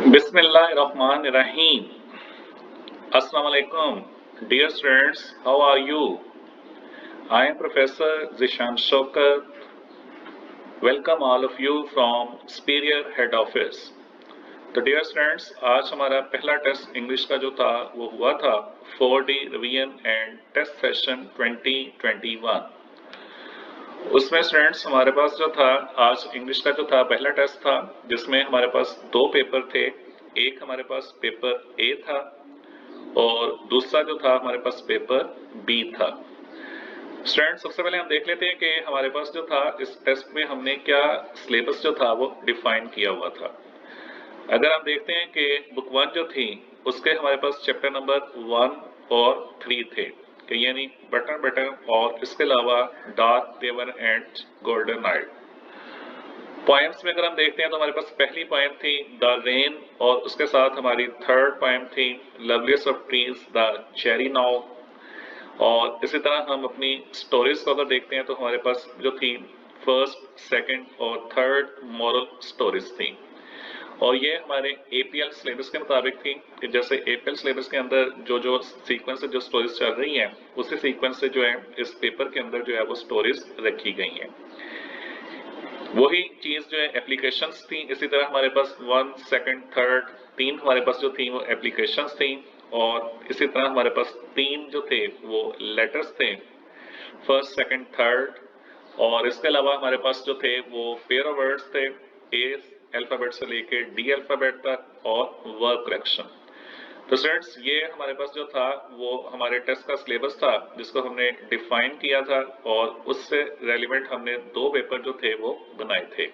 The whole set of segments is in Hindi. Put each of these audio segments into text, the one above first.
Bismillahirrahmanirrahim. Assalamu alaikum. Dear students, how are you? I am Professor Zishan Shokat. Welcome all of you from Superior Head Office. तो डियर स्टूडेंट्स, आज हमारा पहला टेस्ट इंग्लिश का जो था वो हुआ था 4D revision and test session 2021। उसमें स्टूडेंट्स हमारे पास जो था आज इंग्लिश का जो था पहला टेस्ट था जिसमें हमारे पास दो पेपर थे। एक हमारे पास पेपर ए था और दूसरा जो था हमारे पास पेपर बी था। स्टूडेंट्स, सबसे पहले हम देख लेते हैं कि हमारे पास जो था इस टेस्ट में हमने क्या सिलेबस जो था वो डिफाइन किया हुआ था। अगर हम देखते हैं कि बुक 1 जो थी उसके हमारे पास चैप्टर नंबर 1 और 3 थे कि यानी बटन बटन और इसके अलावा dark river and golden night. Poems में अगर हम देखते हैं तो हमारे पास पहली पोएम थी द रेन और उसके साथ हमारी थर्ड पोएम थी loveliest of trees the cherry now. और इसी तरह हम अपनी स्टोरीज को अगर देखते हैं तो हमारे पास जो थी फर्स्ट, सेकंड और थर्ड मॉरल स्टोरीज थी। और ये हमारे एपीएल सिलेबस के मुताबिक थी कि जैसे एपीएल सिलेबस के अंदर जो सीक्वेंस से जो स्टोरीज चल रही हैं उसी सीक्वेंस से जो है इस पेपर के अंदर जो है वो स्टोरीज रखी गई हैं। वही चीज जो है एप्लीकेशंस थी। इसी तरह हमारे पास 1, 2, 3 तीन हमारे पास जो थी वो एप्लीकेशंस थी और इसी तरह हमारे पास तीन जो थे वो लेटर्स थे, फर्स्ट, सेकंड, थर्ड। और इसके अलावा हमारे पास जो थे वो पेयर ऑफ वर्ड्स थे, ए अल्फाबेट से लेके डी अल्फाबेट तक और वर्ब करेक्शन। तो स्टूडेंट्स, ये हमारे पास जो था वो हमारे टेस्ट का सिलेबस था जिसको हमने डिफाइन किया था और उससे रेलिवेंट हमने दो पेपर जो थे वो बनाए थे।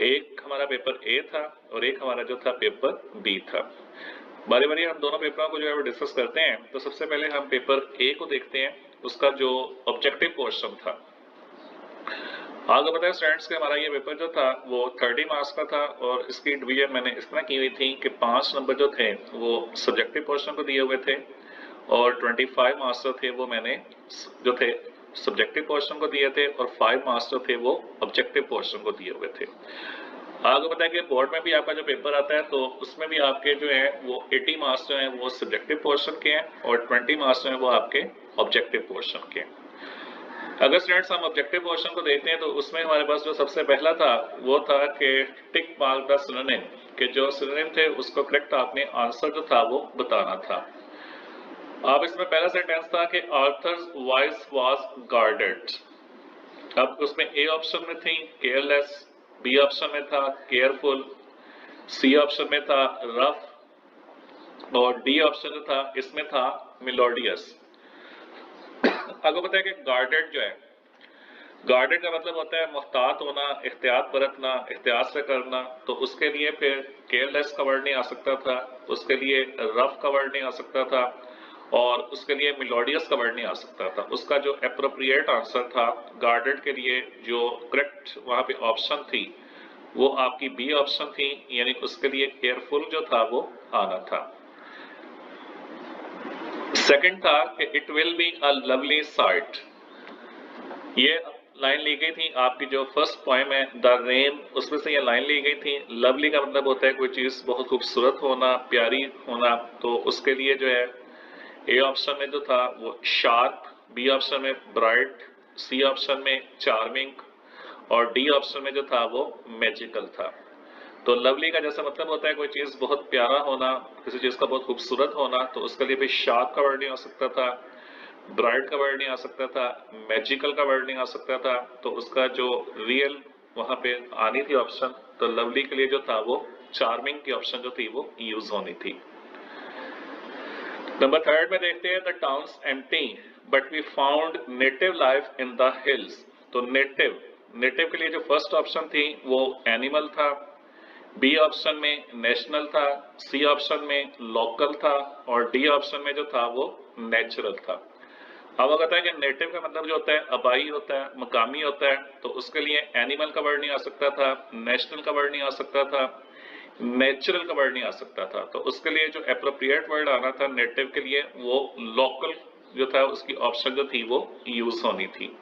एक हमारा पेपर ए था और एक हमारा जो था पेपर बी था। बारी बारी हम दोनों पेपरों को जो है वो डिस्कस करते हैं। तो सबसे पहले हम पेपर ए को देखते हैं, उसका जो ऑब्जेक्टिव पोर्शन था। आपको पता है स्टूडेंट्स के हमारा ये पेपर जो था वो 30 मार्क्स का था और इसकी डिवीजन मैंने इस तरह की हुई थी कि 5 नंबर जो थे वो सब्जेक्टिव पोर्शन को दिए हुए थे और 25 मार्क्स जो थे वो मैंने जो थे सब्जेक्टिव पोर्शन को दिए थे और 5 मार्क्स जो थे वो ऑब्जेक्टिव पोर्शन को दिए हुए थे। आपको पता है कि बोर्ड में भी आपका जो पेपर आता है तो उसमें भी आपके जो है वो 80 मार्क्स जो है वो सब्जेक्टिव पोर्शन के हैं और 20 मार्क्स जो है वो आपके ऑब्जेक्टिव पोर्शन के हैं। अगर स्टूडेंट्स हम ऑब्जेक्टिव पोर्शन को देखते हैं तो उसमें हमारे पास जो सबसे पहला था वो था कि टिक मार्क द सिनोनिम, कि जो सिनोनिम थे उसको करेक्ट आपने आंसर जो था वो बताना था। अब इसमें पहला सेंटेंस था कि आर्थर्स वॉइस वाज गार्डेड। अब उसमें ए ऑप्शन में थी केयरलेस, बी ऑप्शन में था केयरफुल, सी ऑप्शन में था रफ और डी ऑप्शन जो था इसमें था मेलोडियस। आपको पता है कि गार्डेड जो है, गार्डेड का मतलब होता है मुहतात होना, एहतियात बरतना, एहतियात से करना। तो उसके लिए फिर केयरलेस का वर्ड नहीं आ सकता था, उसके लिए रफ का वर्ड नहीं आ सकता था और उसके लिए मेलोडियस का वर्ड नहीं आ सकता था। उसका जो एप्रोप्रिएट आंसर था गार्डेड के लिए, जो करेक्ट वहां पे ऑप्शन थी वो आपकी बी ऑप्शन थी, यानी उसके लिए केयरफुल जो था वो आना था। सेकंड था कि it will be a lovely site. ये लाइन ली गई थी आपकी जो फर्स्ट पोएम है द रेन, उसमें से ये लाइन ली गई थी। लवली का मतलब होता है कोई चीज बहुत खूबसूरत होना, प्यारी होना। तो उसके लिए जो है ए ऑप्शन में जो था वो शार्प, बी ऑप्शन में ब्राइट, सी ऑप्शन में चार्मिंग और डी ऑप्शन में जो था वो मैजिकल था। तो लवली का जैसा मतलब होता है कोई चीज बहुत प्यारा होना, किसी चीज का बहुत खूबसूरत होना, तो उसके लिए भी शार्प का वर्ड नहीं हो सकता था, ब्राइट का वर्ड नहीं आ सकता था, मैजिकल का वर्ड नहीं आ सकता था। तो उसका जो रियल वहां पे आनी थी ऑप्शन, तो लवली के लिए जो था वो चार्मिंग की ऑप्शन जो थी वो यूज होनी थी। नंबर थर्ड में देखते हैं the towns empty but we found native life in the hills. तो नेटिव, नेटिव के लिए जो फर्स्ट ऑप्शन थी वो एनिमल था, बी ऑप्शन में नेशनल था, सी ऑप्शन में लोकल था और डी ऑप्शन में जो था वो नेचुरल था। अब कहता है कि नेटिव का मतलब जो होता है आबाई होता है, मकामी होता है। तो उसके लिए एनिमल का वर्ड नहीं आ सकता था, नेशनल का वर्ड नहीं आ सकता था, नेचुरल का वर्ड नहीं आ सकता था। तो उसके लिए जो एप्रोप्रिएट वर्ड आना था नेटिव के लिए वो लोकल जो था, उसकी ऑप्शन जो थी वो यूज होनी थी।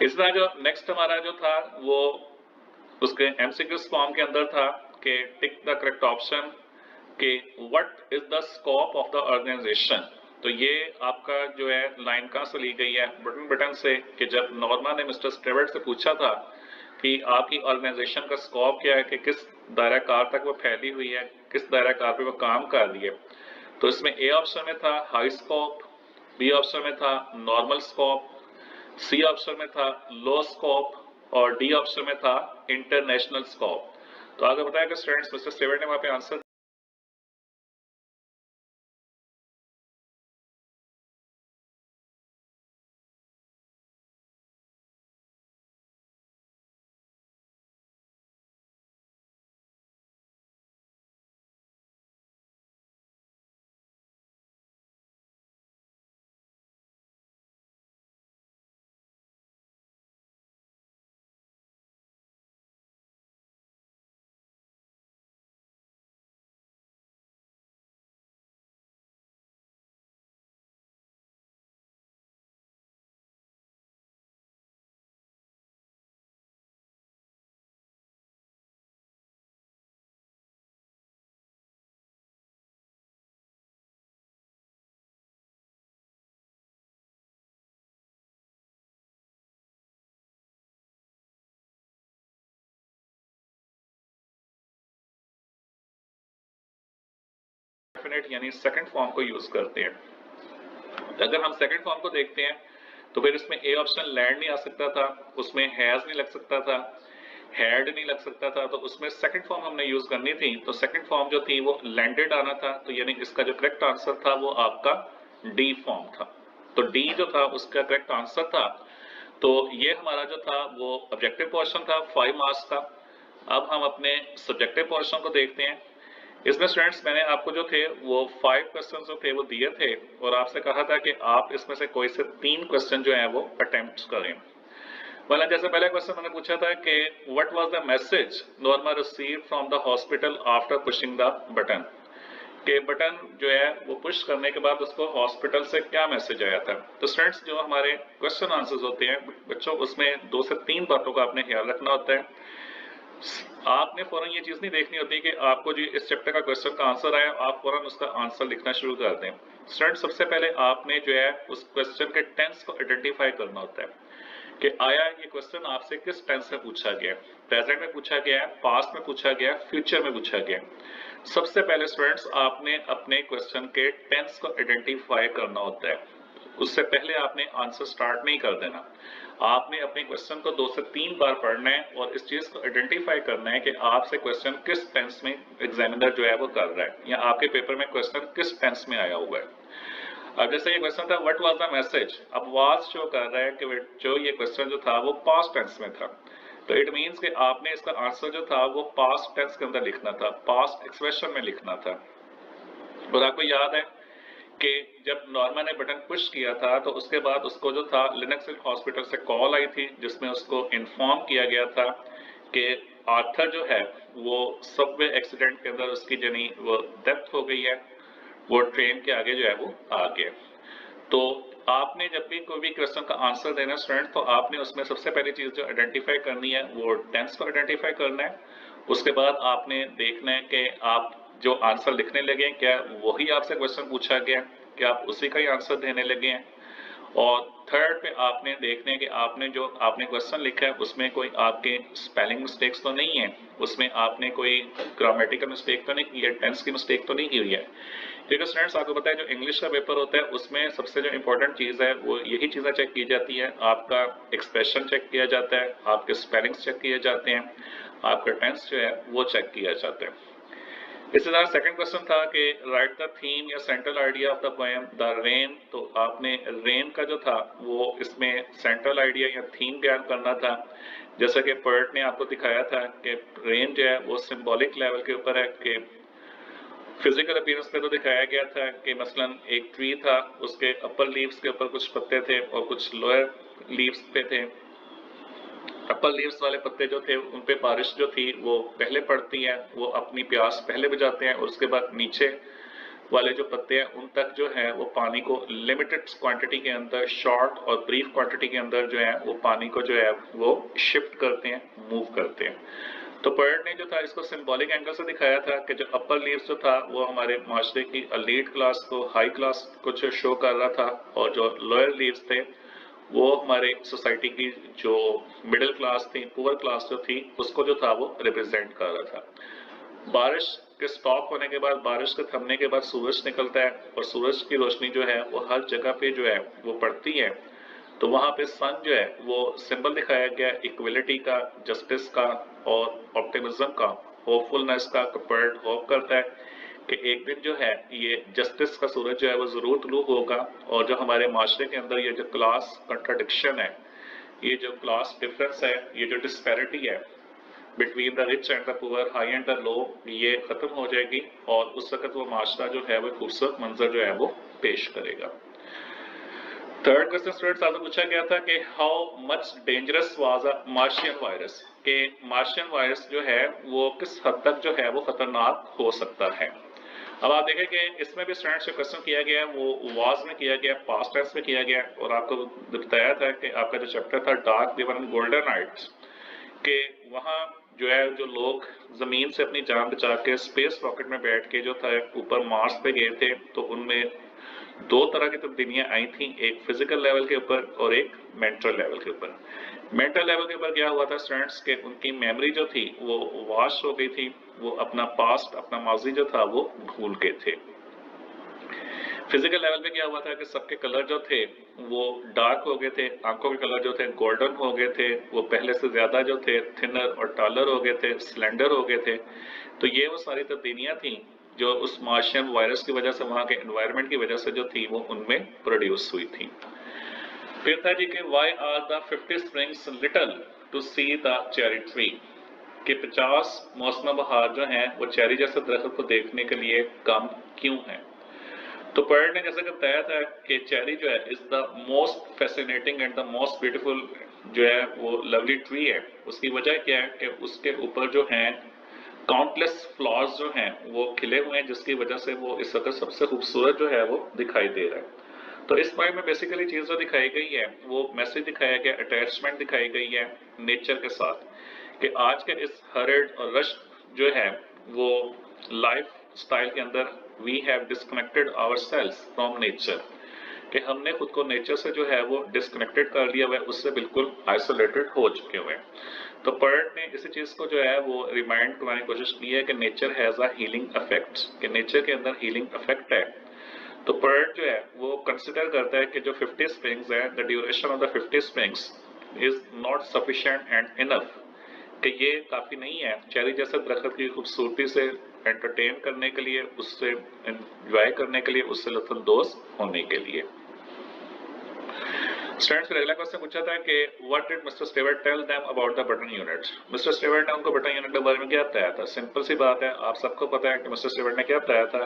इस तरह जो नेक्स्ट हमारा जो था वो उसके एमसीक्यूज फॉर्म के अंदर था कि टिक द करेक्ट ऑप्शन कि what is the scope of the organisation. तो ये आपका जो है लाइन कहाँ से ली गई है, ब्रिटन से, कि जब नॉर्मा ने मिस्टर स्टेवर्ट से पूछा था कि आपकी ऑर्गेनाइजेशन का स्कोप क्या है, कि किस दायरा कार तक वो फैली हुई है, किस दायरा कार पे वो काम कर रही है। तो इसमें ए ऑप्शन में था हाई स्कोप, बी ऑप्शन में था नॉर्मल स्कोप, सी ऑप्शन में था लो स्कोप और डी ऑप्शन में था इंटरनेशनल स्कोप। तो आगे बताया कि स्टूडेंट्स मिस्टर स्टेवर्ट ने वहां पे आंसर डेफिनेट यानी सेकंड फॉर्म को यूज करते हैं। अगर हम सेकंड फॉर्म को देखते हैं तो फिर इसमें ए ऑप्शन लैंड नहीं आ सकता था, उसमें हैज नहीं लग सकता था, हैड नहीं लग सकता था, तो उसमें सेकंड फॉर्म हमने यूज करनी थी। तो सेकंड फॉर्म जो थी वो लैंडेड आना था, तो यानी इसका जो करेक्ट आंसर था वो आपका डी फॉर्म था। तो डी जो था उसका करेक्ट आंसर था। तो ये हमारा जो था वो ऑब्जेक्टिव पोर्शन था 5 मार्क्स का। अब हम अपने सब्जेक्टिव पोर्शन को देखते हैं। इसमें स्टूडेंट्स मैंने आपको जो थे वो 5 क्वेश्चन जो थे वो दिए थे और आपसे कहा था कि आप इसमें से कोई से 3 क्वेश्चन जो है वो अटेम्प्ट करें। मतलब जैसे पहला क्वेश्चन मैंने पूछा था कि what was the message Norma receive from the hospital after pushing the button, के बटन जो है वो पुश करने के बाद उसको हॉस्पिटल से क्या मैसेज आया था। तो स्टूडेंट्स जो हमारे क्वेश्चन आंसर्स होते हैं बच्चों, उसमें 2 से 3 बातों का आपने ख्याल रखना होता है। आपने फौरन ये चीज नहीं देखनी होती कि आपको जो इस चैप्टर का क्वेश्चन का आंसर आया आप फौरन उसका आंसर लिखना शुरू कर दें। स्टूडेंट सबसे पहले आपने जो है उस क्वेश्चन के टेंस को आइडेंटिफाई करना होता है कि आया ये क्वेश्चन आपसे किस टेंस में पूछा गया, प्रेजेंट में पूछा गया है, पास्ट में पूछा गया, फ्यूचर में पूछा गया। सबसे पहले स्टूडेंट्स आपने अपने क्वेश्चन के टेंस को आइडेंटिफाई करना होता है, उससे पहले आपने आंसर स्टार्ट नहीं कर देना। आपने अपने क्वेश्चन को 2 से 3 बार पढ़ना है और इस चीज को आइडेंटिफाई करना है कि आपसे क्वेश्चन किस टेंस में एग्जामिनर जो है वो कर रहा है या आपके पेपर में क्वेश्चन किस टेंस में आया हुआ है। अब जैसे ये क्वेश्चन था व्हाट वाज द मैसेज, अब वाज शो कर रहा है कि जो ये क्वेश्चन जो था वो पास्ट टेंस में था, तो इट मींस कि आपने इसका आंसर जो था वो पास्ट टेंस के अंदर लिखना था, पास्ट एक्सप्रेशन में लिखना था। और आपको याद है कि जब नॉर्मा ने बटन पुश किया था तो उसके बाद उसको जो था लिनक्स हॉस्पिटल से कॉल आई थी जिसमें उसको इन्फॉर्म किया गया था कि आर्थर जो है वो सबवे एक्सीडेंट के अंदर उसकी जनी वो डेथ हो गई है, वो ट्रेन के आगे जो है वो आ गया। तो आपने जब भी कोई भी क्वेश्चन का आंसर देना स्टूडेंट तो आपने उसमें सबसे पहली चीज जो आइडेंटिफाई करनी है वो टेंस को आइडेंटिफाई करना है। उसके बाद आपने देखना है कि आप जो आंसर लिखने लगे क्या वही आपसे क्वेश्चन पूछा गया, क्या आप उसी का ही आंसर देने लगे हैं। और थर्ड पे आपने देखने कि आपने जो आपने क्वेश्चन लिखा है उसमें कोई आपके स्पेलिंग मिस्टेक्स तो नहीं है, उसमें आपने कोई ग्रामेटिकल मिस्टेक तो नहीं की है, टेंस की मिस्टेक तो नहीं की हुई है। क्योंकि स्टूडेंट्स आपको पता है जो इंग्लिश का पेपर होता है उसमें सबसे जो इंपॉर्टेंट चीज़ है वो यही चीज़ें चेक की जाती है, आपका एक्सप्रेशन चेक किया जाता है, आपके स्पेलिंग्स चेक किए जाते हैं, आपका टेंस जो है वो चेक किया जाता है। इसी तरह सेकंड क्वेश्चन था कि राइट द थीम या central idea of the poem the rain, तो आपने रेन का जो था वो इसमें सेंट्रल आइडिया या थीम बयान करना था। जैसा कि पोएट ने आपको दिखाया था कि रेन जो है वो सिंबॉलिक लेवल के ऊपर है, कि फिजिकल अपीयरेंस पे तो दिखाया गया था कि मसलन एक ट्री था उसके अपर लीव्स के ऊपर कुछ पत्ते थे और कुछ लोअर लीव्स पे थे। अपर लीव्स वाले पत्ते जो थे उन पे बारिश जो थी वो पहले पड़ती है, वो अपनी प्यास पहले बुझाते हैं और उसके बाद नीचे वाले जो पत्ते हैं उन तक जो है वो पानी को लिमिटेड क्वांटिटी के अंदर, शॉर्ट और ब्रीफ क्वांटिटी के अंदर जो है वो पानी को जो है वो शिफ्ट करते हैं, मूव करते हैं। तो पोएट ने जो था इसको सिंबॉलिक एंगल से दिखाया था कि जो अपर लीव्स जो था वो हमारे माशरे की एलीट क्लास को, हाई क्लास को जो शो कर रहा था, और जो लोअर लीव्स थे वो हमारे सोसाइटी की जो मिडिल क्लास थी, पुअर क्लास जो थी, उसको जो था वो रिप्रेजेंट कर रहा था। बारिश के स्टॉप होने के बाद, बारिश के थमने के बाद सूरज निकलता है, और सूरज की रोशनी जो है वो हर जगह पे जो है वो पड़ती है। तो वहां पे सन जो है वो सिंबल दिखाया गया इक्वलिटी का, जस्टिस का और ऑप्टिमिज्म का, होपफुलनेस का। कंपेयर्ड होप करता है कि एक दिन जो है ये जस्टिस का सूरज जो है वो जरूर तुलू होगा, और जो हमारे माशरे के अंदर ये जो क्लास कंट्राडिक्शन है, ये जो क्लास डिफरेंस है, ये जो डिस्पैरिटी है between the rich and the poor, high and the low, ये खत्म हो जाएगी, और उस वक्त वो माशरा जो है वो खूबसूरत मंजर जो है वो पेश करेगा। थर्ड क्वेश्चन स्टूडेंट्स आपसे पूछा गया था कि how much dangerous was a Martian virus, कि मार्शियन वायरस जो है वो किस हद तक जो है वो खतरनाक हो सकता है। अब आप देखें कि इसमें भी स्टूडेंट्स जो क्वेश्चन किया गया है वो वाज में किया गया, पास्ट टेंस में किया गया, और आपको बताया था कि आपका जो चैप्टर था dark river and golden nights, के वहाँ जो है जो लोग जमीन से अपनी जान बचा के स्पेस रॉकेट में बैठ के जो था ऊपर मार्स पे गए थे, तो उनमें दो तरह की तब्दीलियां आई थी, एक फिजिकल लेवल के ऊपर और एक मेंटल लेवल के ऊपर। मेंटल लेवल के ऊपर क्या हुआ था स्टूडेंट्स के उनकी मेमोरी जो थी वो वॉश हो गई थी, वो अपना पास्ट, अपना माजी जो था वो भूल गए थे। फिजिकल लेवल पे क्या हुआ था कि सबके कलर जो थे वो डार्क हो गए थे, आंखों के कलर जो थे गोल्डन हो गए थे, वो पहले से ज्यादा जो थे थिनर और टॉलर हो गए थे, स्लेंडर हो गए थे। तो ये वो सारी तब्दीलियां थी जो उस मार्शियन वायरस की वजह से, वहां के एनवायरनमेंट की वजह से जो थी वो उनमें प्रोड्यूस हुई थी। फिर था जी कि why are the 50 springs little to see the cherry tree, कि 50 मौसम बहार जो हैं वो चेरी जैसे दरख्त को देखने के लिए कम क्यों हैं। तो पोएट ने जैसे कि बताया था कि चेरी जो है is the most fascinating and the most beautiful जो है वो लवली ट्री है। उसकी वजह क्या है कि उसके ऊपर जो है काउंटलेस फ्लावर्स जो हैं वो खिले हुए हैं, जिसकी वजह से वो इस वक्त सबसे खूबसूरत जो है वो दिखाई दे रहा है। तो इस पॉइंट में बेसिकली चीज जो दिखाई गई है वो मैसेज दिखाया गया, अटैचमेंट दिखाई गई है नेचर के साथ, कि आज के इस हरड और रश जो है वो लाइफ स्टाइल के अंदर we have disconnected ourselves from nature, कि हमने खुद को नेचर से जो है वो डिस्कनेक्टेड कर लिया हुआ है, उससे बिल्कुल आइसोलेटेड हो चुके हुए हैं। तो पोएट ने इसी चीज को जो है वो रिमाइंड करवाने की कोशिश की है कि nature has a healing effect, कि नेचर के अंदर हीलिंग इफेक्ट है। तो पोएट जो है वो कंसिडर करता है कि जो 50 स्प्रिंग्स है, the duration of the 50 springs is not sufficient and enough, कि ये काफी नहीं है चेरी जैसे दरख्त की खूबसूरती से एंटरटेन करने के लिए, उससे एंजॉय करने के लिए, उससे लुत्फानंदोज होने के लिए। स्टूडेंट्स फिर अगला क्वेश्चन पूछा था कि what did mister Stewart tell them about the button unit. Mister Stewart ने उनको बटन यूनिट के बारे में क्या बताया था। सिंपल सी बात है, आप सबको पता है कि मिस्टर स्टेवर्ट ने क्या बताया था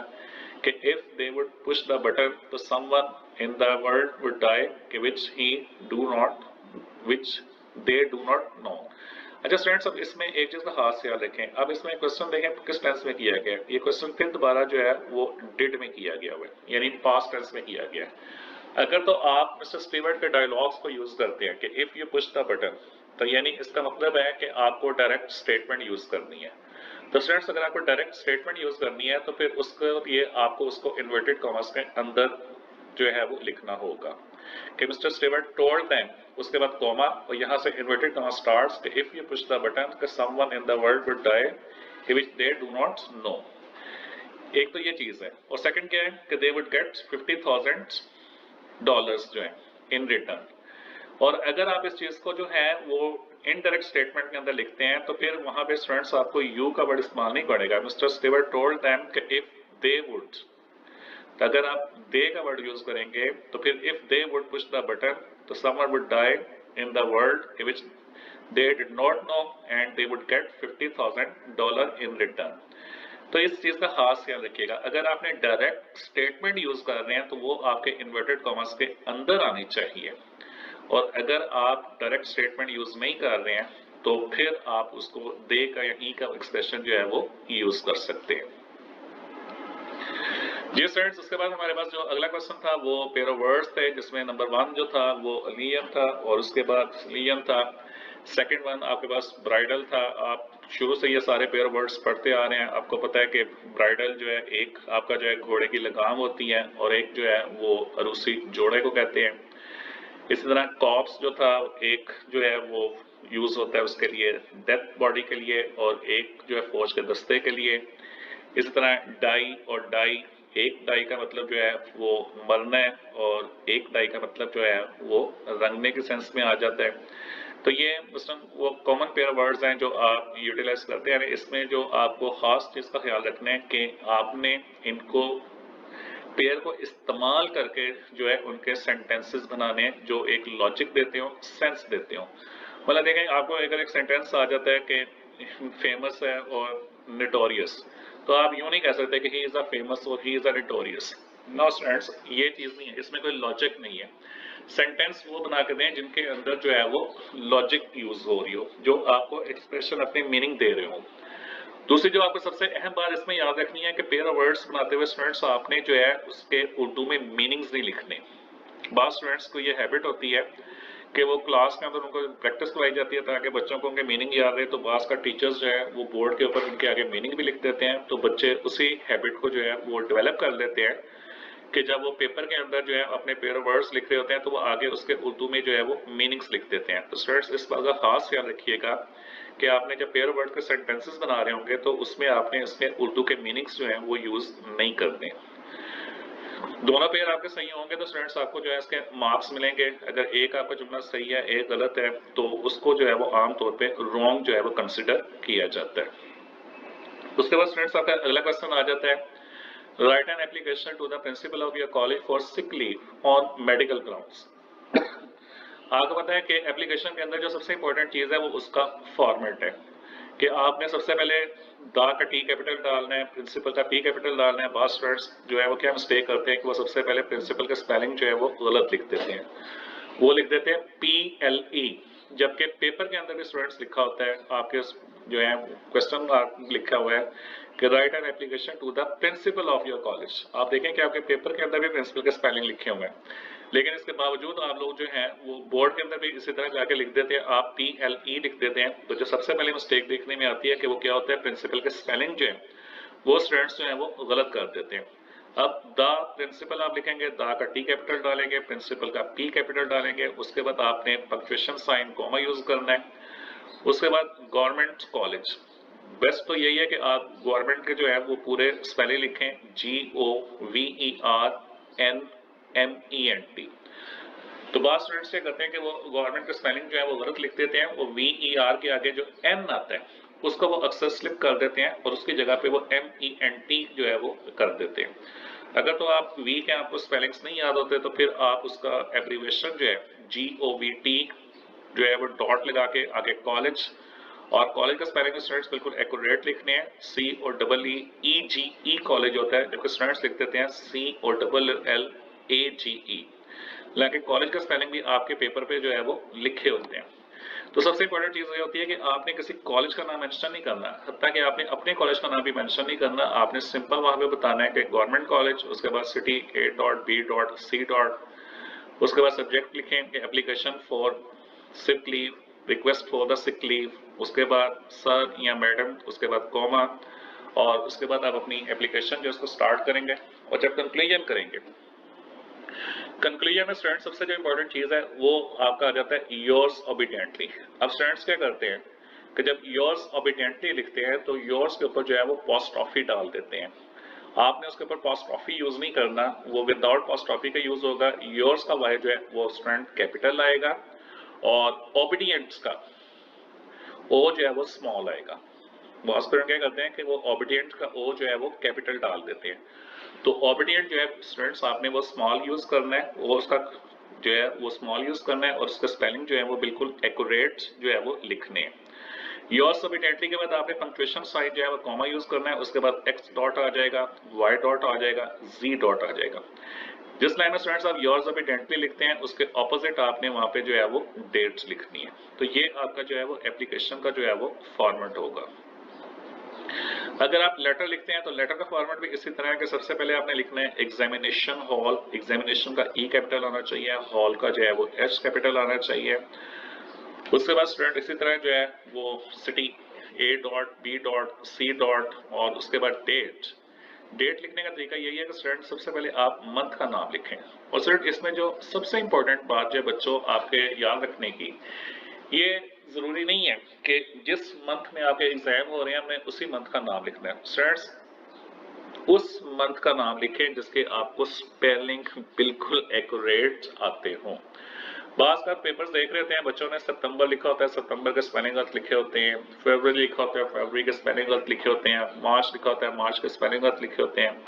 कि if they would push the button तो someone in the world would die which they do not know. अच्छा स्टूडेंट्स, अब इसमें एक चीज का खास ख्याल रखें। अब इसमें क्वेश्चन देखें किस टेंस में किया गया। ये क्वेश्चन फिर दोबारा जो है वो डिड में किया गया हुआ है, यानी पास्ट टेंस में किया गया है। अगर तो आप मिस्टर स्टीवर्ट के डायलॉग्स को यूज करते हैं कि if you push the button, तो यानी इसका मतलब है कि आपको डायरेक्ट स्टेटमेंट यूज करनी है। तो स्टूडेंट्स, अगर आपको डायरेक्ट स्टेटमेंट यूज करनी है तो फिर उसके लिए आपको उसको इन्वर्टेड कॉमर्स के अंदर जो है वो लिखना होगा कि मिस्टर स्टीवर्ट टोल्ड देम, उसके बाद कॉमा और यहाँ से इन्वर्टेड कॉमा स्टार्ट्स कि if you push the button कि someone in the world would die which they do not know. एक तो ये चीज है, और सेकंड क्या है कि दे वुड गेट $50,000 जो है इन रिटर्न। और अगर आप इस चीज को जो है वो इनडायरेक्ट स्टेटमेंट के अंदर लिखते हैं तो फिर वहां पे स्टूडेंट्स आपको यू का वर्ड इस्तेमाल नहीं पड़ेगा। मिस्टर स्टीवर्ट टोल्ड देम कि इफ दे वुड, तो अगर आप दे का वर्ड यूज करेंगे तो फिर if they would push the button तो someone would die in the world which they did not know and they would get $50,000 in return. तो इस चीज का खास ख्याल रखिएगा, अगर आपने डायरेक्ट स्टेटमेंट यूज कर रहे हैं तो वो आपके इन्वर्टेड कॉमर्स के अंदर आनी चाहिए, और अगर आप डायरेक्ट स्टेटमेंट यूज नहीं कर रहे हैं तो फिर आप उसको दे का या ही का एक्सप्रेशन जो है वो यूज कर सकते हैं। जी स्टूडेंट्स, उसके बाद हमारे पास जो अगला क्वेश्चन था वो पेयर ऑफ वर्ड्स थे, जिसमें नंबर 1 जो था वो लियम था, और उसके बाद लियम था। सेकंड वन आपके पास ब्राइडल था। आप शुरू से ये सारे पेयर वर्ड्स पढ़ते आ रहे हैं। आपको पता है कि ब्राइडल जो है एक आपका जो है घोड़े की लगाम होती है और एक जो है वो अरूसी जोड़े को कहते हैं। इसी तरह कॉप्स जो था एक जो है वो यूज होता है उसके लिए डेथ बॉडी के लिए और एक जो है फौज के दस्ते के लिए। इसी तरह डाई और डाई, एक डाई का मतलब जो है वो मरना है और एक डाई का मतलब जो है वो रंगने के सेंस में आ जाता है। तो ये वो कॉमन पेयर वर्ड्स हैं जो आप यूटिलाइज करते हैं। इसमें जो आपको खास चीज का ख्याल रखना है कि आपने इनको पेयर को इस्तेमाल करके जो है उनके सेंटेंसेस बनाने जो एक लॉजिक देते हो, सेंस देते हो। मतलब देखें आपको अगर एक सेंटेंस आ जाता है कि फेमस है और नोटोरियस, तो आप यूं नहीं कह सकते कि ही इज अ फेमस और he is a notorious. No students, ये चीज नहीं है, इसमें कोई लॉजिक नहीं है। सेंटेंस वो बना के दें जिनके अंदर जो है वो लॉजिक यूज हो रही हो, जो आपको एक्सप्रेशन अपनी मीनिंग दे रहे हो। दूसरी जो आपको सबसे अहम बात इसमें याद रखनी है कि पेयर ऑफ वर्ड्स बनाते हुए स्टूडेंट्स आपने जो है उसके उर्दू में मीनिंग्स नहीं लिखने। बाद स्टूडेंट्स को ये हैबिट होती है कि वो क्लास के अंदर उनको प्रैक्टिस करवाई जाती है ताकि बच्चों को उनके मीनिंग याद रहे, तो बास का टीचर्स जो है वो बोर्ड के ऊपर उनके आगे मीनिंग भी लिख देते हैं, तो बच्चे उसी हैबिट को जो है वो डेवलप कर लेते हैं कि जब वो पेपर के अंदर जो है अपने पेयर वर्ड्स लिख रहे होते हैं तो वो आगे उसके उर्दू में जो है वो मीनिंग्स लिख देते हैं। तो स्टूडेंट्स इस बात का खास ख्याल रखिएगा कि आपने जब पेयर वर्ड के सेंटेंसेस बना रहे होंगे तो उसमें आपने इसके उर्दू के मीनिंग्स जो है वो यूज नहीं करने। दोनों पेयर आपके सही होंगे तो स्टूडेंट्स आपको जो है इसके मार्क्स मिलेंगे। अगर एक आपका जुमला सही है एक गलत है तो उसको जो है वो आमतौर पे रॉन्ग जो है वो कंसिडर किया जाता है। उसके बाद स्टूडेंट्स आपका अगला क्वेश्चन आ जाता है, write an application to the principal of your college for sick leave on medical grounds. आपको पता है कि एप्लीकेशन के अंदर जो सबसे इंपॉर्टेंट चीज है वो उसका फॉर्मेट है कि आपने सबसे पहले दा का टी कैपिटल डालना है, प्रिंसिपल का पी कैपिटल डालना है। बहुत स्टूडेंट्स जो है वो क्या मिस्टेक करते हैं कि वो सबसे पहले प्रिंसिपल का स्पेलिंग जो है वो गलत लिख देते हैं, वो लिख देते हैं PLE, जबकि पेपर के अंदर भी स्टूडेंट्स लिखा होता है आपके जो है क्वेश्चन लिखा हुआ है कि write an application to the principal of your college. आप देखें कि आपके पेपर के अंदर भी प्रिंसिपल के स्पेलिंग लिखे हुए हैं, लेकिन इसके बावजूद आप लोग जो है वो बोर्ड के अंदर भी इसी तरह जाके लिख देते हैं, आप PLE लिख देते हैं। तो जो सबसे पहले मिस्टेक देखने में आती है कि वो क्या होता है, प्रिंसिपल के स्पेलिंग जो है वो स्टूडेंट्स जो है वो गलत कर देते हैं। अब द प्रिंसिपल आप लिखेंगे, द का टी कैपिटल डालेंगे, प्रिंसिपल का पी कैपिटल डालेंगे, उसके बाद आपने पंक्चुएशन साइन कॉमा यूज करना है। उसके बाद गवर्नमेंट कॉलेज, बेस्ट तो यही है कि आप गवर्नमेंट के जो है वो पूरे स्पेलिंग लिखें, GOVERNMENT। तो बहुत स्टूडेंट्स क्या करते हैं कि वो गवर्नमेंट का स्पेलिंग जो है वो गलत लिख देते हैं, वो VER के आगे जो N आता है उसको वो अक्सर स्लिप कर देते हैं और उसकी जगह पे वो MENT जो है वो कर देते हैं। अगर तो आप वी के आपको स्पेलिंग्स नहीं याद होते तो फिर आप उसका एब्रीविएशन जो है GOVT जो है वो डॉट लगा के आगे कॉलेज, और कॉलेज का स्पेलिंग स्टूडेंट्स बिल्कुल एक्यूरेट लिखने हैं, C और EEGE कॉलेज होता है, जबकि स्टूडेंट्स लिख देते हैं COLLAGE। लेकिन कॉलेज का स्पेलिंग भी आपके पेपर पे जो है वो लिखे होते हैं। तो सबसे इंपॉर्टेंट चीज ये होती है कि आपने किसी कॉलेज का नाम मेंशन नहीं करना, हत्ता कि आपने अपने कॉलेज का नाम भी मेंशन नहीं करना। आपने सिंपल वहां पे बताना है कि गवर्नमेंट कॉलेज, उसके बाद सिटी A.B.C. उसके बाद सब्जेक्ट लिखें application for sick leave, request for the sick leave, उसके बाद सर या मैडम, उसके बाद कॉमा, और उसके बाद आप अपनी एप्लीकेशन जो उसको स्टार्ट करेंगे। और जब कंक्लूजन करेंगे, कंक्लूजन में स्टूडेंट सबसे जो इंपॉर्टेंट चीज है वो आपका आ जाता है योर्स ओबीडिएंटली। अब स्टूडेंट्स क्या करते हैं कि जब योर्स ओबीडिएंटली लिखते हैं तो योर्स के ऊपर जो है वो पोस्टॉफी डाल देते हैं। आपने उसके ऊपर पोस्टॉफी यूज नहीं करना, वो विदाउट पोस्टॉफी का यूज होगा। योर्स का वाई जो है वो स्टूडेंट कैपिटल आएगा और ओबीडिएंट्स का ओ जो है वो स्मॉल आएगा। बहुत स्टूडेंट क्या करते हैं कि वो ओबीडिएंट का ओ जो है वो कैपिटल डाल देते हैं। तो ओबीडिएंट जो है स्टूडेंट्स आपने वो स्मॉल यूज करना है, वो उसका जो है वो स्मॉल यूज करना है और उसका स्पेलिंग जो है वो बिल्कुल एक्यूरेट जो है वो लिखने हैं। योर्स ओबीडिएंटली के बाद आपने पंक्चुएशन साइड जो है वो कॉमा यूज करना है, उसके बाद एक्स डॉट आ जाएगा, वाई डॉट आ जाएगा, जी डॉट आ जाएगा। जिस लाइन में स्टूडेंट्स आप योर्स ओबीडिएंटली लिखते हैं उसके ऑपोजिट आपने वहां पे जो है वो डेट्स लिखनी है। तो ये आपका जो है वो एप्लीकेशन का जो है वो फॉर्मेट होगा। अगर आप लेटर लिखते हैं तो लेटर का फॉर्मेट भी इसी तरह है कि सबसे पहले आपने लिखना है एग्जामिनेशन हॉल, एग्जामिनेशन का ई कैपिटल आना चाहिए, हॉल का जो है वो एच कैपिटल आना चाहिए। उसके बाद स्टूडेंट इसी तरह जो है वो city A dot, B dot, C dot और उसके बाद डेट। डेट लिखने का तरीका यही है कि स्टूडेंट सबसे पहले आप मंथ का नाम लिखें। और स्टूडेंट इसमें जो सबसे इंपॉर्टेंट बात जो है बच्चों आपके याद रखने की, ये जरूरी नहीं है कि जिस मंथ में आपके एग्जाम हो रहे हैं हमें उसी मंथ का नाम लिखना है। स्टूडेंट्स उस मंथ का नाम लिखें जिसके आपको स्पेलिंग बिल्कुल एक्यूरेट आते हों। बास का पेपर्स देख रहे होते हैं बच्चों ने सितंबर लिखा होता है, सितंबर के स्पेलिंग गलत लिखे होते हैं, फरवरी लिखा होता है, फरवरी के स्पेलिंग गलत लिखे होते हैं, मार्च लिखा होता है, मार्च के स्पेलिंग गलत लिखे होते हैं।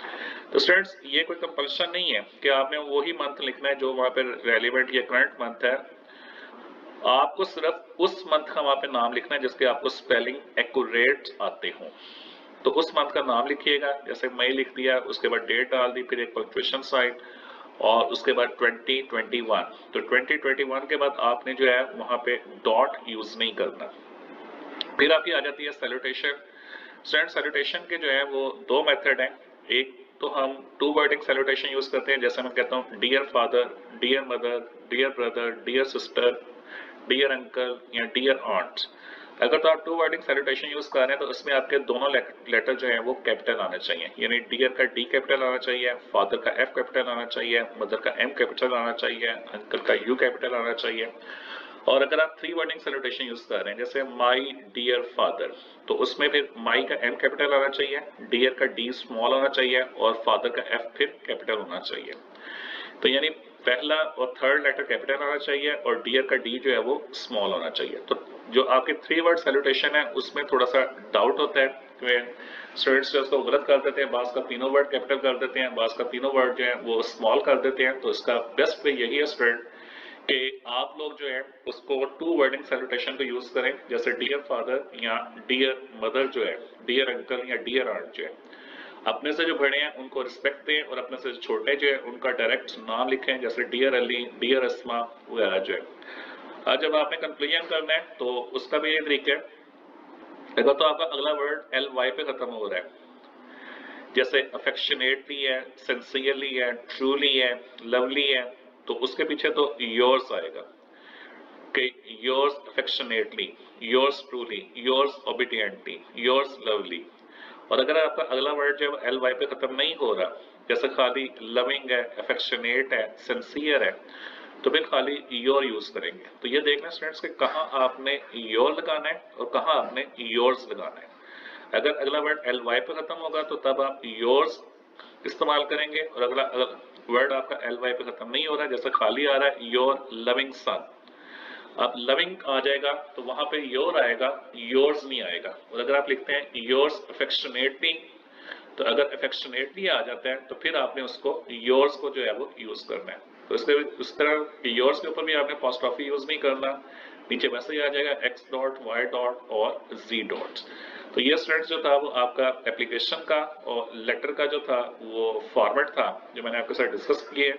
तो स्टूडेंट्स ये कोई कंपल्शन नहीं है कि आपने वही मंथ लिखना है जो वहाँ पे रेलिवेंट या करंट मंथ है। आपको सिर्फ उस मंथ का वहाँ पे नाम लिखना है जिसके आपको स्पेलिंग एक्यूरेट आते हों। तो उस मंथ का नाम लिखिएगा, जैसे मई लिख दिया, उसके बाद डेट डाल दी, फिर एक पंक्चुएशन साइन और उसके बाद 2021। तो 2021 के बाद आपने जो है वहां पे डॉट यूज नहीं करना। फिर आपकी आ जाती है सैल्यूटेशन। स्टूडेंट सैल्यूटेशन के जो है वो दो मेथड हैं। एक तो हम टू वर्डिंग सैल्यूटेशन यूज करते हैं, जैसे मैं कहता हूँ dear father, dear mother, dear brother, dear sister, dear uncle या डियर आंट। अगर तो आप टू वर्डिंग सैल्यूटेशन यूज कर रहे हैं तो उसमें आपके दोनों लेटर जो है वो कैपिटल आने चाहिए, यानी डियर का डी कैपिटल आना चाहिए, फादर का एफ कैपिटल आना चाहिए, मदर का एम कैपिटल आना चाहिए, अंकल का यू कैपिटल आना चाहिए। और अगर आप थ्री वर्डिंग सैल्यूटेशन यूज कर रहे हैं जैसे माई डियर फादर, तो उसमें फिर माई का एम कैपिटल आना चाहिए, डियर का डी स्मॉल होना चाहिए और फादर का एफ फिर कैपिटल होना चाहिए। तो यानी पहला और थर्ड लेटर कैपिटल आना चाहिए और डियर का डी जो है वो स्मॉल होना चाहिए। तो जो आपके थ्री वर्ड सैल्यूटेशन है उसमें थोड़ा सा डाउट होता है कि स्टूडेंट्स जो उसको गलत कर देते हैं, बास का तीनों वर्ड कैपिटल कर देते हैं, बास का तीनों वर्ड जो है वो स्मॉल कर देते हैं। तो इसका बेस्ट वे यही है स्टूडेंट कि आप लोग जो है उसको टू वर्डिंग सैल्यूटेशन को यूज करें, जैसे डियर फादर या डियर मदर जो है, डियर अंकल या डियर आंट जो है, अपने से जो बड़े हैं उनको रिस्पेक्ट दें और अपने से जो छोटे जो है उनका डायरेक्ट नाम लिखें, जैसे डियर अली, डियर अस्मा वगैरह जो है। आज जब आपने कंक्लूजन करना है तो उसका भी ये तरीका है। अगर तो आपका अगला वर्ड एल वाई पे खत्म हो रहा है, जैसे अफेक्शनेटली है, सिंसियरली है, ट्रूली है, लवली है, तो उसके पीछे तो योर्स आएगा कि yours affectionately, yours truly, yours obediently, yours lovely. और अगर आपका अगला वर्ड जो है एल वाई पे खत्म नहीं हो रहा, जैसे खाली लविंग है, अफेक्शनेट है, सिंसियर है, तो फिर खाली योर यूज करेंगे। तो ये देखना स्टूडेंट्स कि कहाँ आपने योर लगाना है और कहाँ आपने योर्स लगाना है। अगर अगला वर्ड एल वाई पे खत्म होगा तो तब आप योर्स इस्तेमाल करेंगे, और अगला वर्ड आपका एल वाई पे खत्म नहीं हो रहा है, जैसे खाली आ रहा है योर लविंग सन, अब लविंग आ जाएगा तो वहां पे योर आएगा, योर्स नहीं आएगा। और अगर आप लिखते हैं योर्स अफेक्शनेटली, तो अगर अफेक्शनेटली आ जाता है तो फिर आपने उसको योर्स को जो है वो यूज करना है। तो इसके उस तरह योर्स के ऊपर भी आपने अपॉस्ट्रोफी यूज नहीं करना, नीचे वैसे ही आ जाएगा एक्स डॉट, वाई डॉट और जी डॉट। तो ये स्टूडेंट्स जो था वो आपका एप्लीकेशन का और लेटर का जो था वो फॉर्मेट था जो मैंने आपके साथ डिस्कस किए।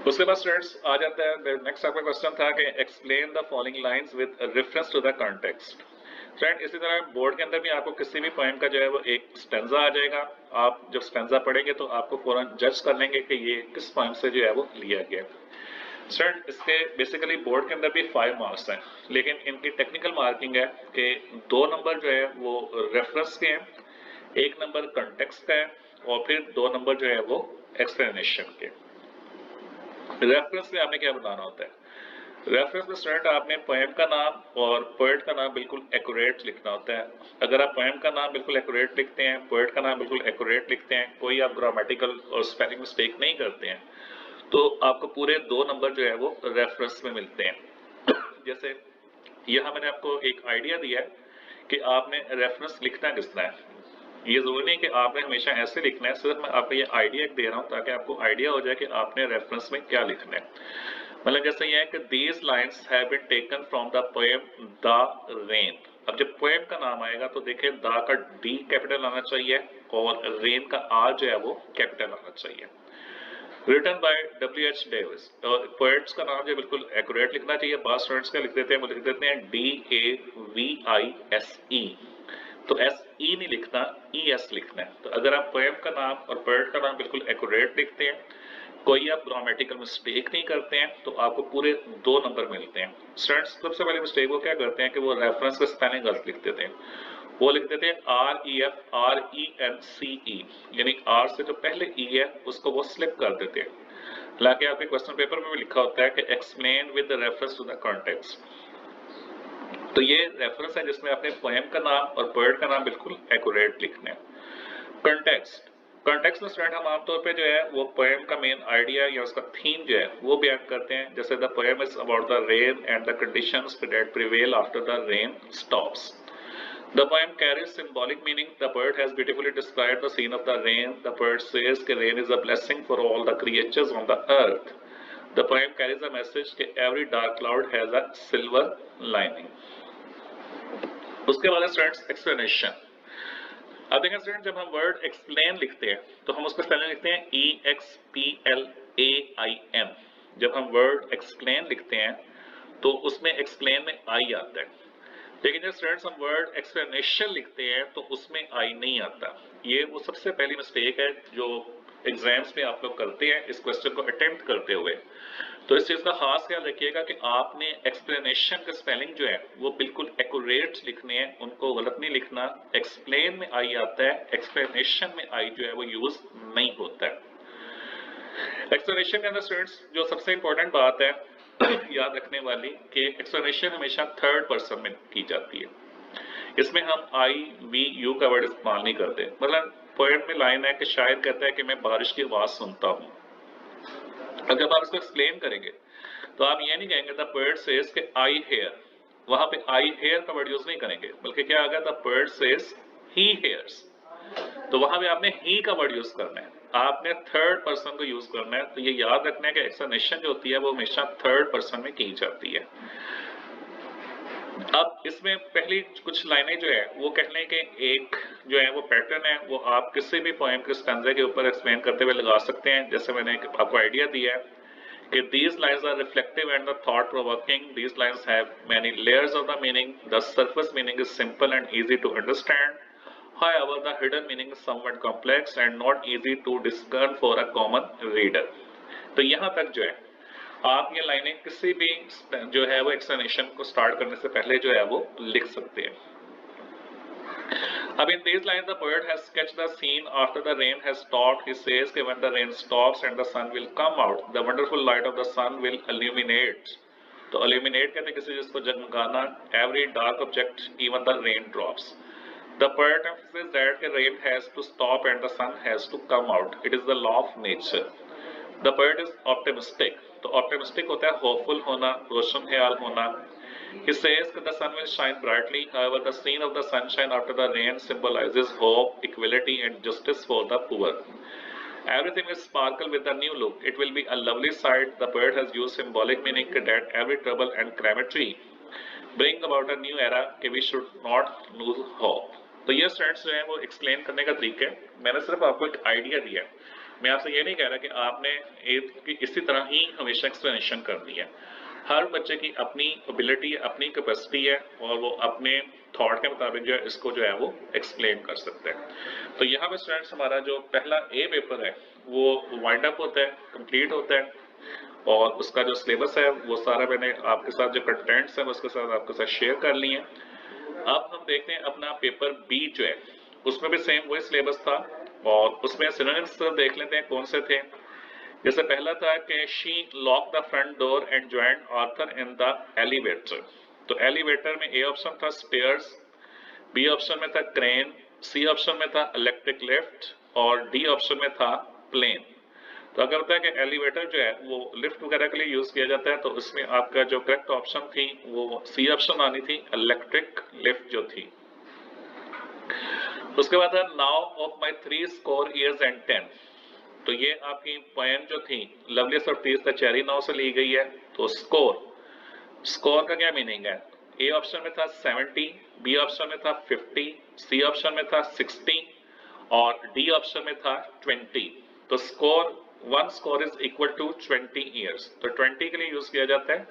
उसके बाद स्टूडेंट्स आ जाता है नेक्स्ट आपका क्वेश्चन था कि explain the following lines with reference to the context. Friend इसी तरह बोर्ड के अंदर भी आपको किसी भी पोएम का जो है वो एक स्टेंजा आ जाएगा। आप जब स्टेंजा पढ़ेंगे तो आपको फौरन जज कर लेंगे कि ये किस पोएम से जो है वो लिया गया। स्टूडेंट इसके बेसिकली बोर्ड के अंदर भी 5 मार्क्स हैं, लेकिन इनकी टेक्निकल मार्किंग है कि 2 नंबर जो है वो रेफरेंस के हैं, 1 नंबर कॉन्टेक्स्ट का है और फिर 2 नंबर जो है वो एक्सप्लेनेशन के। रेफरेंस में आपने क्या बताना होता है? रेफरेंस में स्टूडेंट आपने पोएम का नाम और पोएट का नाम बिल्कुल एक्यूरेट लिखना होता है। अगर आप पोएम का नाम बिल्कुल एक्यूरेट लिखते हैं, पोएट का नाम बिल्कुल एक्यूरेट लिखते हैं, कोई आप ग्रामेटिकल और स्पेलिंग मिस्टेक नहीं करते हैं, तो आपको पूरे 2 नंबर जो है वो रेफरेंस में मिलते हैं। जैसे यहाँ मैंने आपको एक आइडिया दिया है कि आपने रेफरेंस लिखना कितना है। ये जरूरी नहीं कि आपने हमेशा ऐसे लिखना है, सिर्फ मैं आपको ये आइडिया दे रहा हूँ ताकि आपको आइडिया हो जाए कि आपने रेफरेंस में क्या लिखना है। मतलब जैसे ये है कि these lines have been taken from the poem the rain. अब जब पोएम का नाम आएगा तो देखिए द का डी कैपिटल आना चाहिए और रेन का आर जो है वो कैपिटल आना चाहिए। Written by W.H. डेविस। और पोएट्स का नाम जो बिल्कुल एक्यूरेट लिखना चाहिए। बास स्टूडेंट्स का लिख देते हैं, वो लिख देते हैं DAVISE, तो SE नहीं लिखना, ES लिखना है। तो अगर आप पोएम का नाम और पोएट का नाम बिल्कुल एक्यूरेट लिखते हैं कोई आप ग्रामेटिकल मिस्टेक नहीं करते हैं तो आपको पूरे 2 नंबर मिलते हैं। स्टूडेंट्स सबसे पहले मिस्टेक वो क्या करते हैं कि वो रेफरेंस का स्पेलिंग गलत लिख देते हैं। वो लिख देते हैं REFRENCE, यानी आर से जो पहले ई है उसको वो स्लिप कर देते हैं। हालांकि आपके क्वेश्चन पेपर में भी लिखा होता है कि explain with reference to the context. तो ये रेफरेंस है जिसमें अपने पोएम का नाम और वर्ड का नाम बिल्कुल एक्यूरेट लिखना है। कॉन्टेक्स्ट कॉन्टेक्स्ट में स्टूडेंट हम आमतौर पे जो है वो पोएम का मेन आइडिया या उसका थीम जो है वो बयान करते हैं। जैसे the poem is about the rain and the conditions that prevail after the rain stops. The poem carries symbolic meaning. The poet has beautifully described the scene of the rain. The poet says that rain is a blessing for all the creatures on the earth. The poem carries a message that every dark cloud has a silver lining. उसके बाद स्टूडेंट्स एक्सप्लेनेशन। अब देखें स्टूडेंट, जब हम वर्ड एक्सप्लेन लिखते हैं तो हम उसका स्पेलिंग लिखते हैं EXPLAIN। जब हम वर्ड एक्सप्लेन लिखते हैं तो उसमें एक्सप्लेन में आई आता है, लेकिन जब स्टूडेंट्स हम वर्ड एक्सप्लेनेशन लिखते हैं तो उसमें आई नहीं आता। ये वो सबसे पहली मिस्टेक है जो एग्जाम्स में आप लोग करते हैं इस क्वेश्चन को अटेम्प्ट करते हुए। तो इस चीज का खास ख्याल रखिएगा कि आपने एक्सप्लेनेशन का स्पेलिंग जो है वो बिल्कुल एक्यूरेट लिखने हैं, उनको गलत नहीं लिखना। एक्सप्लेन में आई आता है, एक्सप्लेनेशन में आई जो है वो यूज नहीं होता है। एक्सप्लेनेशन के अंदर स्टूडेंट्स जो सबसे इंपॉर्टेंट बात है याद रखने वाली कि एक्सप्लेनेशन हमेशा थर्ड पर्सन में की जाती है। इसमें हम आई वी यू का वर्ड इस्तेमाल नहीं करते। मतलब पोएम में लाइन है कि शायर कहता है कि मैं बारिश की आवाज सुनता हूँ। अब जब आप इसको एक्सप्लेन करेंगे तो आप ये नहीं कहेंगे द पोएट सेज कि आई हेयर, वहां पे आई हेयर का वर्ड यूज नहीं करेंगे, बल्कि क्या आएगा the poet says he hairs. तो वहां पे आपने ही का वर्ड यूज करना है, आपने थर्ड पर्सन को यूज करना है। तो ये याद रखना है कि एक्सप्लेनेशन जो होती है वो हमेशा थर्ड पर्सन में की जाती है। अब इसमें पहली कुछ लाइनें जो है वो कहने के एक जो है वो पैटर्न है, वो आप किसी भी पोएम के स्टैंजा के ऊपर एक्सप्लेन करते हुए लगा सकते हैं। जैसे मैंने आपको आइडिया दिया है कि these lines are reflective and the thought provoking. These lines have many layers of the meaning. The surface meaning is simple and easy to understand. However, the hidden meaning is somewhat complex and not easy to discern for a common reader. तो यहाँ तक जो है आप ये लाइनें किसी भी जो है वो एक्सप्लेनेशन को स्टार्ट करने से पहले जो है वो लिख सकते हैं। अब in these lines the poet has sketched the scene after the rain has stopped. He says that when the rain stops and the sun will come out, the wonderful light of the sun will illuminate. तो illuminate कहते हैं किसी चीज को जगमगाना, every dark object, even the raindrops. The poet emphasizes that the rain has to stop and the sun has to come out. It is the law of nature. The poet is optimistic. तो optimistic होता है hopeful होना, रोशन ख्याल होना। He says that the sun will shine brightly. However, the scene of the sunshine after the rain symbolizes hope, equality, and justice for the poor. Everything will sparkle with a new look. It will be a lovely sight. The poet has used symbolic meaning that every trouble and calamity bring about a new era. We should not lose hope. तो ये स्टूडेंट्स जो है वो एक्सप्लेन करने का तरीका है। मैंने सिर्फ आपको एक आइडिया दिया है, मैं आपसे ये नहीं कह रहा कि आपने इसी तरह ही हमेशा एक्सप्लेनेशन करनी है। हर बच्चे की अपनी एबिलिटी है, अपनी कैपेसिटी है और वो अपने थॉट के मुताबिक जो है इसको जो है वो एक्सप्लेन कर सकते हैं। तो यहाँ पे स्टूडेंट्स हमारा जो पहला ए पेपर है वो वाइंड अप होता है, कंप्लीट होता है और उसका जो सिलेबस है वो सारा मैंने आपके साथ जो कंटेंट्स हैं उसके साथ आपके साथ शेयर कर लिए। अब हम देखते हैं अपना पेपर बी जो है उसमें भी सेम वही सिलेबस था और उसमें सिनोनिम्स देख लेते हैं कौन से थे। जैसे पहला था कि she lock the front door and joined Arthur in the elevator. तो एलिवेटर में ए ऑप्शन था स्टेयर्स, बी ऑप्शन में था क्रेन, सी ऑप्शन में था इलेक्ट्रिक लिफ्ट और डी ऑप्शन में था प्लेन। तो अगर होता है कि एलिवेटर जो है वो लिफ्ट वगैरह के लिए यूज किया जाता है तो उसमें आपका जो करेक्ट ऑप्शन थी वो सी ऑप्शन आनी थी, इलेक्ट्रिक लिफ्ट जो थी। उसके बाद है now of my 3 score years and 10। तो ये आपकी पोएम जो थी loveliest of Teej the cherry now से ली गई है। तो स्कोर का क्या मीनिंग है? ए ऑप्शन में था 70, बी ऑप्शन में था 50, सी ऑप्शन में था 60 और डी ऑप्शन में था 20। तो score 1 score is equal to 20 years. तो 20 के लिए यूज किया जाता है,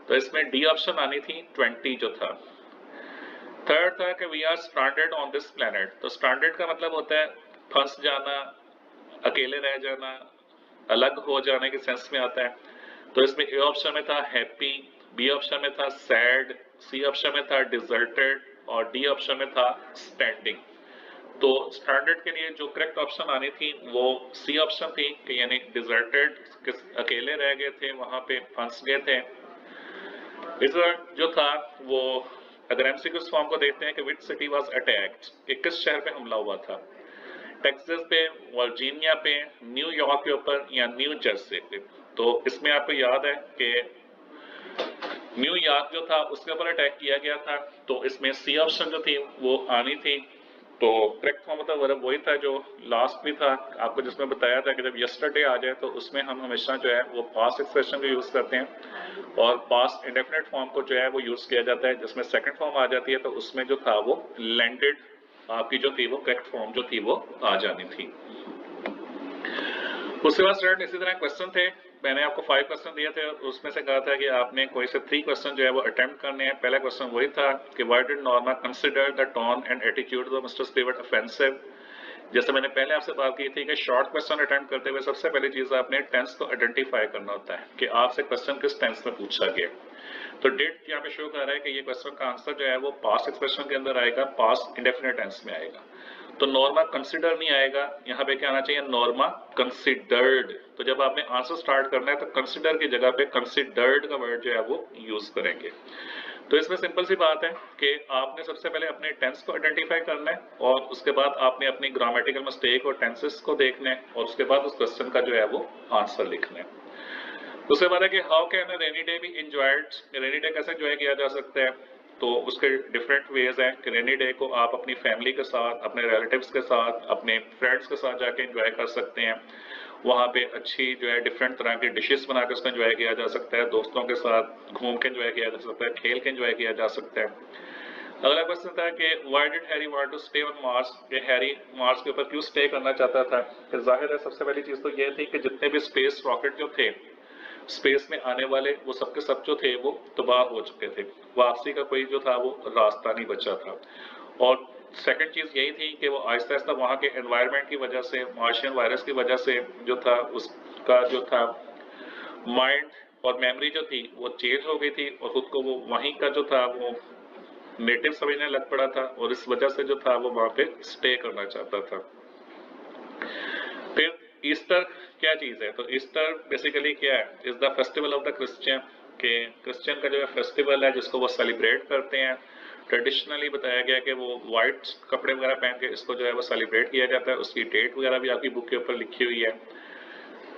तो इसमें डी ऑप्शन आनी थी 20 जो था। थर्ड था कि we are stranded on this planet. तो स्ट्रैंडेड का मतलब होता है फंस जाना, अकेले रह जाना, अलग हो जाने के सेंस में आता है। तो इसमें ए ऑप्शन में था हैप्पी, बी ऑप्शन में था सैड, सी ऑप्शन में था डिजर्टेड और डी ऑप्शन में था स्टैंडिंग। तो स्टैंडर्ड के लिए जो करेक्ट ऑप्शन आनी थी वो सी ऑप्शन थी कि यानी डिजर्टेड, अकेले रह गए थे, वहां पे फंस गए थे। इस जो था वो अगर एमसीक्यू फॉर्म को देखते हैं कि विच सिटी वाज अटैक्ड, कि किस शहर पे हमला हुआ था, टेक्सास पे, वर्जीनिया पे, न्यूयॉर्क के ऊपर या न्यू जर्सी पे। तो इसमें आपको याद है कि न्यूयॉर्क जो था उसके ऊपर अटैक किया गया था, तो इसमें सी ऑप्शन जो थी वो आनी थी। तो करेक्ट फॉर्म था वर्ब वही था जो लास्ट में था आपको, जिसमें बताया था कि जब यस्टरडे आ जाए तो उसमें हम हमेशा जो है वो पास्ट एक्सप्रेशन को यूज करते हैं और पास्ट इंडेफिनिट फॉर्म को जो है वो यूज किया जाता है। जिसमें सेकंड फॉर्म आ जाती है तो उसमें जो था वो लैंडेड आपकी जो थी वो करेक्ट फॉर्म जो थी वो आ जानी थी। उसके बाद स्टूडेंट इसी तरह क्वेश्चन थे, मैंने आपको 5 क्वेश्चन दिए थे, उसमें से कहा था कि आपने कोई से 3 क्वेश्चन जो है वो अटेम्प्ट करने हैं। पहला क्वेश्चन वही था कि why did Norma consider the tone and attitude of mister Stewart offensive. जैसे मैंने पहले आपसे बात की थी कि शॉर्ट क्वेश्चन अटेम्प्ट करते हुए सबसे पहली चीज आपने टेंस को आइडेंटिफाई करना होता है कि आपसे क्वेश्चन किस टेंस में पूछा गया। तो डेट यहाँ पे शो कर रहा है कि ये क्वेश्चन का आंसर जो है वो पास्ट एक्सप्रेशन के अंदर आएगा, पास्ट इंडेफिनिट टेंस में आएगा। तो नॉर्मा कंसिडर नहीं आएगा, यहाँ पे क्या आना चाहिए, नॉर्मा कंसिडर्ड। तो जब आपने आंसर स्टार्ट करना है तो कंसिडर की जगह पे कंसिडर्ड का वर्ड जो है वो यूज करेंगे। तो इसमें सिंपल सी बात है कि आपने सबसे पहले अपने टेंस को आइडेंटिफाई करना है और उसके बाद आपने अपनी ग्रामेटिकल मिस्टेक और टेंसेस को देखना है और उसके बाद उस क्वेश्चन का जो है वो आंसर लिखना है। उसके बाद है कि how can rainy day be enjoyed, rainy day कैसे एंजॉय किया जा सकता है। तो उसके डिफरेंट वेज हैं कि रेनी डे को आप अपनी फैमिली के साथ, अपने रिलेटिव्स के साथ, अपने फ्रेंड्स के साथ जाके एंजॉय कर सकते हैं। वहाँ पे अच्छी जो है डिफरेंट तरह की डिशेस बना के उसको एंजॉय किया जा सकता है, दोस्तों के साथ घूम के एंजॉय किया जा सकता है, खेल के एंजॉय किया जा सकता है। अगला क्वेश्चन था कि why did Harry want to stay on Mars, कि हैरी मार्स के ऊपर क्यों स्टे करना चाहता था। कि जाहिर है सबसे पहली चीज तो ये थी कि जितने भी स्पेस रॉकेट जो थे स्पेस में आने वाले वो सबके सब जो थे वो तबाह हो चुके थे, वापसी का कोई जो था वो रास्ता नहीं बचा था। और सेकंड चीज यही थी कि वो आहिस्ता आहिस्ता वहाँ के एनवायरनमेंट की वजह से, मार्शियन वायरस की वजह से जो था उसका जो था माइंड और मेमोरी जो थी वो चेंज हो गई थी और खुद को वो वहीं का जो था वो नेटिव समझने लग पड़ा था और इस वजह से जो था वो वहाँ पे स्टे करना चाहता था। फिर ईस्टर क्या चीज है, तो ईस्टर बेसिकली क्या है, is the festival of the Christian, के क्रिश्चियन का जो है फेस्टिवल है जिसको वो सेलिब्रेट करते हैं। ट्रेडिशनली बताया गया कि वो व्हाइट कपड़े वगैरह पहन के इसको जो है वो सेलिब्रेट किया जाता है। उसकी डेट वगैरह भी आपकी बुक के ऊपर लिखी हुई है।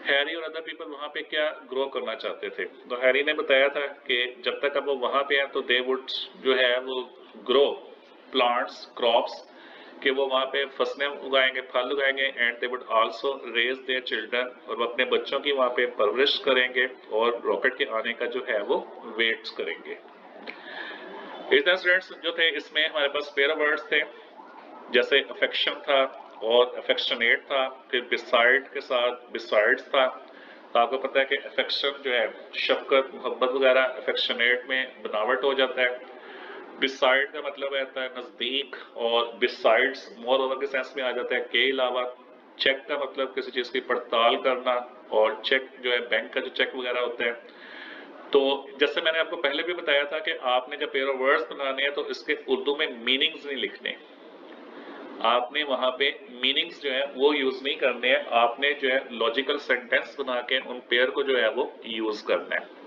हैरी और अदर पीपल वहाँ पे क्या ग्रो करना चाहते थे, तो हैरी ने बताया था कि जब तक अब वो वहाँ पे हैं तो दे वुड जो है वो ग्रो प्लांट्स, क्रॉप्स, कि वो वहाँ पे फसलें उगाएंगे, फल उगाएंगे, and they would also raise their children, और वो अपने बच्चों की वहाँ पे परवरिश करेंगे और रॉकेट के आने का जो है वो वेट करेंगे। इस स्टूडेंट्स जो थे इसमें हमारे पास पेयर वर्ड्स थे, जैसे अफेक्शन था और अफेक्शनेट था, फिर बिसाइड के साथ बिसाइड्स था। तो आपको पता है कि अफेक्शन जो है शफकत, मोहब्बत वगैरह, अफेक्शनेट में बनावट हो जाता है। बिसाइड का मतलब रहता है नजदीक और बिसाइड्स मोर ओवर के सेंस में आ जाता है के अलावा। चेक का मतलब किसी चीज की पड़ताल करना और चेक जो है बैंक का जो चेक वगैरह होता है। तो जैसे मैंने आपको पहले भी बताया था कि आपने जब पेयर ऑफ वर्ड्स बनाने हैं तो इसके उर्दू में मीनिंग्स नहीं लिखने, आपने वहां पे मीनिंग्स जो है वो यूज नहीं करने हैं, आपने जो है लॉजिकल सेंटेंस बना के उन पेयर को जो है वो यूज करना है।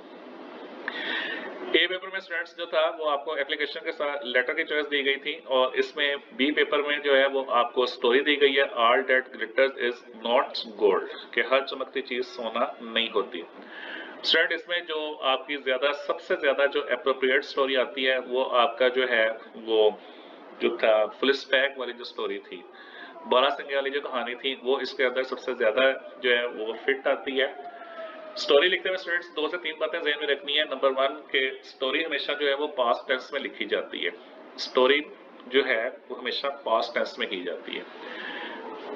ए पेपर में स्टूडेंट्स जो था वो आपको एप्लीकेशन के साथ लेटर की चॉइस दी गई थी और इसमें बी पेपर में जो है वो आपको स्टोरी दी गई है, all that glitters is not gold, कि हर चमकती चीज सोना नहीं होती। स्टूडेंट इसमें जो आपकी सबसे ज्यादा जो एप्रोप्रिएट स्टोरी आती है वो आपका जो है वो जो था फुल स्टैक वाली जो स्टोरी थी, बारासिंगे वाली जो कहानी थी, वो इसके अंदर सबसे ज्यादा जो है वो फिट आती है। स्टोरी लिखते हुए स्टूडेंट्स 2 से 3 बातें ध्यान में रखनी है। नंबर 1 के स्टोरी हमेशा जो है वो पास्ट टेंस में लिखी जाती है, स्टोरी जो है वो हमेशा पास्ट टेंस में की जाती है।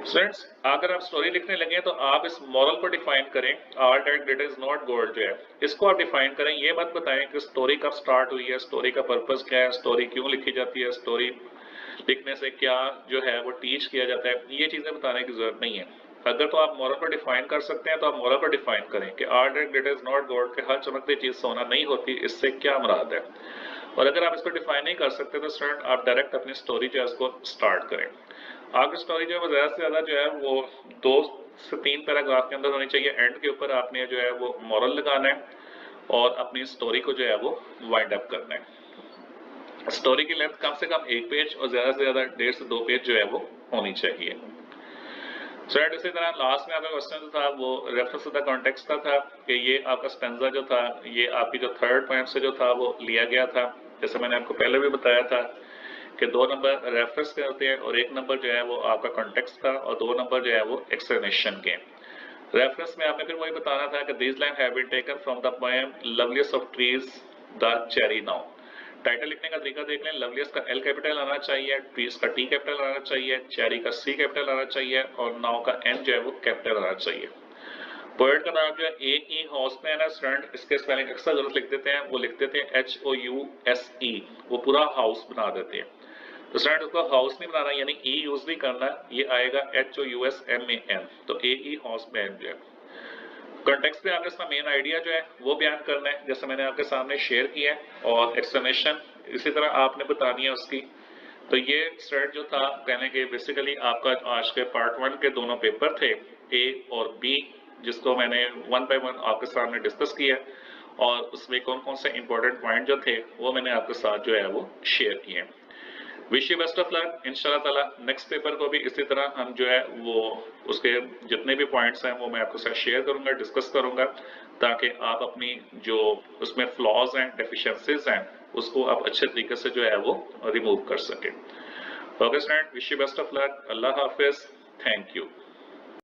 स्टूडेंट्स अगर आप स्टोरी लिखने लगे तो आप इस मॉरल को डिफाइन करें, all that glitter is not gold जो है इसको आप डिफाइन करें। ये मत बताएं कि स्टोरी कब स्टार्ट हुई है, स्टोरी का पर्पस क्या है, स्टोरी क्यों लिखी जाती है, स्टोरी लिखने से क्या जो है वो टीच किया जाता है, ये चीजें बताने की जरूरत नहीं है। अगर तो आप मॉरल को डिफाइन कर सकते हैं तो आप मॉरल को डिफाइन करें कि are direct data is not gold, कि हर चमकती चीज सोना नहीं होती, इससे क्या मुराद है। और अगर आप इसको डिफाइन नहीं कर सकते तो स्टूडेंट आप डायरेक्ट अपनी स्टोरी जो है उसको स्टार्ट करें। आपकी स्टोरी जो है वो ज्यादा से ज्यादा जो है वो 2 से 3 पैराग्राफ के अंदर होनी चाहिए। एंड के ऊपर आपने जो है वो मॉरल लगाना है और अपनी स्टोरी को जो है वो वाइंड अप करना है। स्टोरी की लेंथ कम से कम 1 पेज और ज्यादा से ज्यादा 1.5 से 2 पेज जो है वो होनी चाहिए। स्टूडेंट इसी तरह लास्ट में आपका क्वेश्चन जो था वो रेफरेंस टू द कॉन्टेक्स्ट का था कि ये आपका स्टेंजा जो था ये आपकी जो थर्ड पॉइंट से जो था वो लिया गया था। जैसे मैंने आपको पहले भी बताया था कि 2 नंबर रेफरेंस के होते हैं और 1 नंबर जो है वो आपका कॉन्टेक्स्ट का और 2 नंबर जो है वो एक्सप्लेनेशन के। रेफरेंस में आपने फिर वही बताना था कि this line have been taken from the poem loveliest of trees the cherry now. Title लिखने का तरीका देख लें, लवलीस्ट का एल कैपिटल आना चाहिए, ट्रीज का टी कैपिटल आना चाहिए, चेरी का सी कैपिटल आना चाहिए और नाउ का एन जो है वो कैपिटल आना चाहिए। पोएट का नाम जो है ए हॉसमैन है स्टूडेंट, इसके स्पेलिंग अक्सर जरूर लिख देते हैं, वो लिख देते हैं HOUSE, वो पूरा हाउस बना देते हैं। तो स्टूडेंट उसको हाउस नहीं बनाना यानी ई यूज नहीं करना, ये आएगा HOUSMAN, तो ए हॉसमैन जो है। कॉन्टेक्स्ट पे आपने इसका मेन आइडिया जो है वो बयान करना है जैसे मैंने आपके सामने शेयर किया है और एक्सप्लेनेशन इसी तरह आपने बतानी है उसकी। तो ये स्टूडेंट जो था कहने के बेसिकली आपका आज के पार्ट 1 के दोनों पेपर थे A और B, जिसको मैंने 1 बाय 1 आपके सामने डिस्कस किया और उसमें कौन कौन से इंपॉर्टेंट पॉइंट जो थे वो मैंने आपके साथ जो है वो शेयर किए। Wish you best of luck. इंशाल्लाह ताला नेक्स्ट पेपर को भी इसी तरह हम जो है वो उसके जितने भी पॉइंट्स हैं वो मैं आपके साथ शेयर करूंगा, डिस्कस करूंगा, ताकि आप अपनी जो उसमें फ्लॉज हैं, डेफिशिएंसीज हैं, उसको आप अच्छे तरीके से जो है वो रिमूव कर सकें। Okay student, wish you best of luck. Allah Hafiz, thank you.